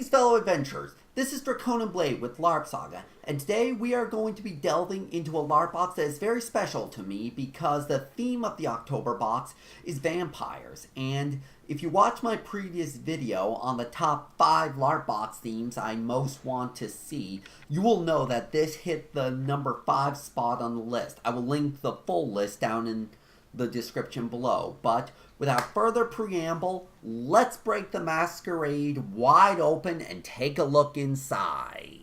Greetings, fellow adventurers. This is Draconin Blade with LARP Saga, and today we are going to be delving into a LARP box that is very special to me because the theme of the October box is vampires. And if you watch my previous video on the top 5 LARP box themes I most want to see, you will know that this hit the number 5 spot on the list. I will link the full list down in the description below, but without further preamble, let's break the Masquerade wide open and take a look inside.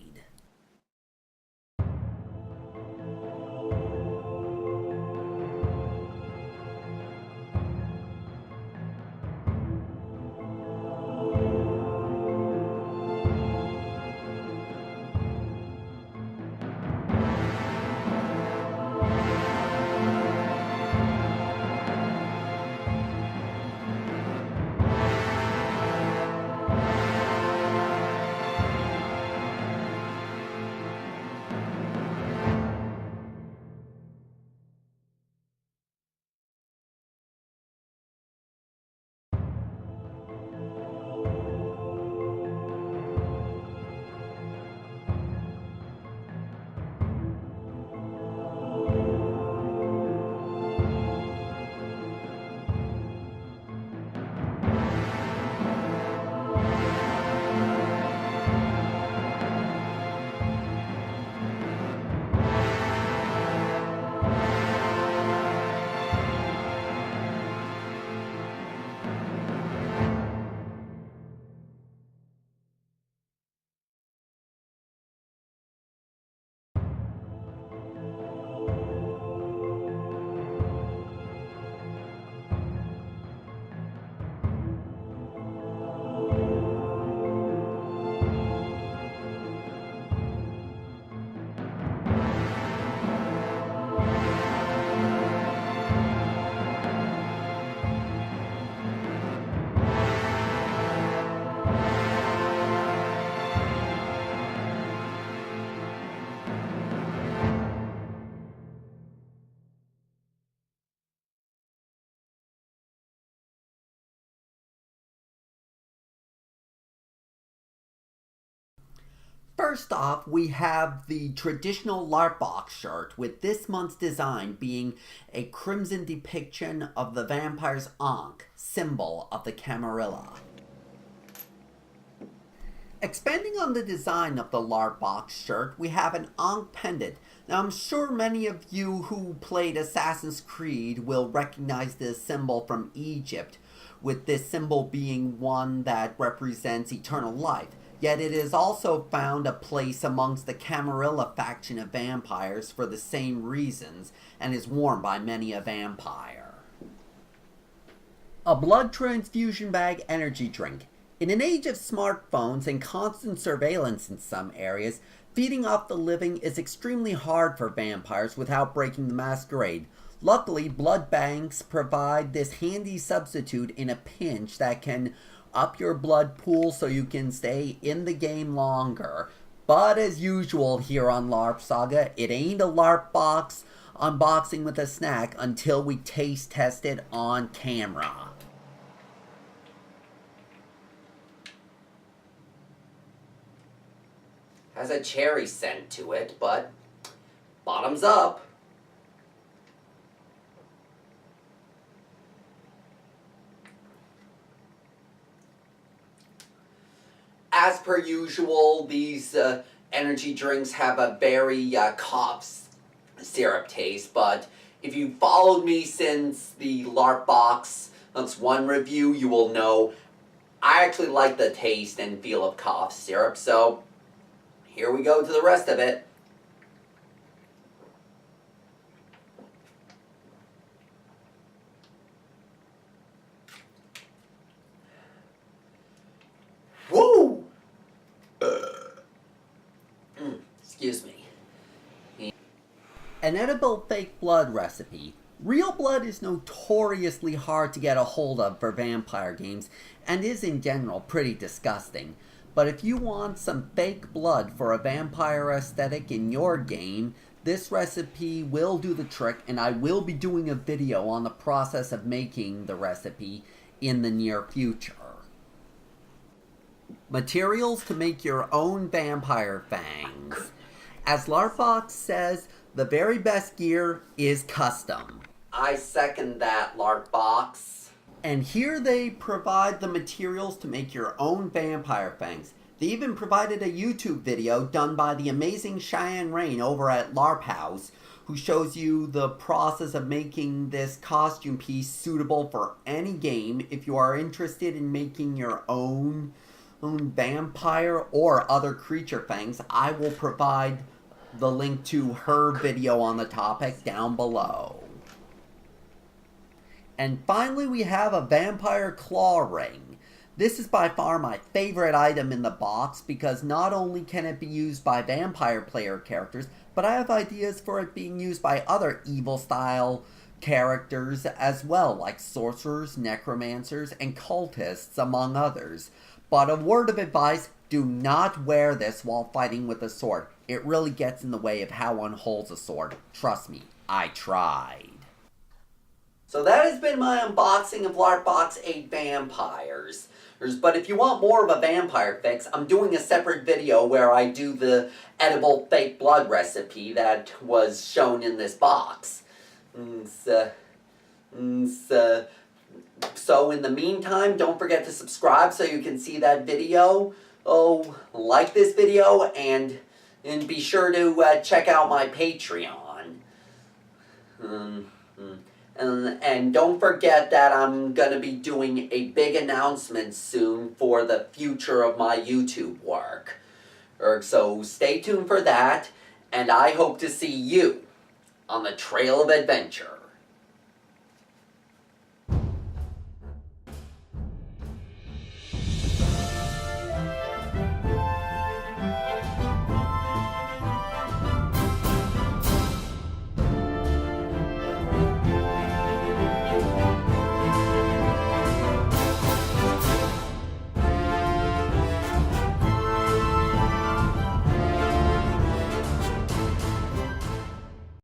First off, we have the traditional LARP box shirt, with this month's design being a crimson depiction of the vampire's Ankh, symbol of the Camarilla. Expanding on the design of the LARP box shirt, we have an Ankh pendant. Now, I'm sure many of you who played Assassin's Creed will recognize this symbol from Egypt, with this symbol being one that represents eternal life. Yet it has also found a place amongst the Camarilla faction of vampires for the same reasons, and is worn by many a vampire. A blood transfusion bag energy drink. In an age of smartphones and constant surveillance in some areas, feeding off the living is extremely hard for vampires without breaking the Masquerade. Luckily, blood banks provide this handy substitute in a pinch that can up your blood pool so you can stay in the game longer. But as usual here on LARP Saga, it ain't a LARP box unboxing with a snack until we taste test it on camera. Has a cherry scent to it, but bottoms up. As per usual, these energy drinks have a very cough syrup taste, but if you followed me since the LARP box #1 review, you will know I actually like the taste and feel of cough syrup, so here we go to the rest of it. Woo! Excuse me. An edible fake blood recipe. Real blood is notoriously hard to get a hold of for vampire games, and is in general pretty disgusting. But if you want some fake blood for a vampire aesthetic in your game, this recipe will do the trick, and I will be doing a video on the process of making the recipe in the near future. Materials to make your own vampire fangs. As Larp Box says, the very best gear is custom. I second that, Larp Box. And here they provide the materials to make your own vampire fangs. They even provided a YouTube video done by the amazing Cheyenne Rain over at LARP House, who shows you the process of making this costume piece suitable for any game if you are interested in making your own vampire or other creature fangs. I will provide the link to her video on the topic down below. And finally, we have a vampire claw ring. This is by far my favorite item in the box because not only can it be used by vampire player characters, but I have ideas for it being used by other evil style characters as well, like sorcerers, necromancers, and cultists, among others. But a word of advice, do not wear this while fighting with a sword. It really gets in the way of how one holds a sword. Trust me, I tried. So that has been my unboxing of LARP Box 8 Vampires. But if you want more of a vampire fix, I'm doing a separate video where I do the edible fake blood recipe that was shown in this box. So in the meantime, don't forget to subscribe so you can see that video. Oh, like this video and be sure to check out my Patreon. And don't forget that I'm going to be doing a big announcement soon for the future of my YouTube work. So stay tuned for that, and I hope to see you on the trail of adventure.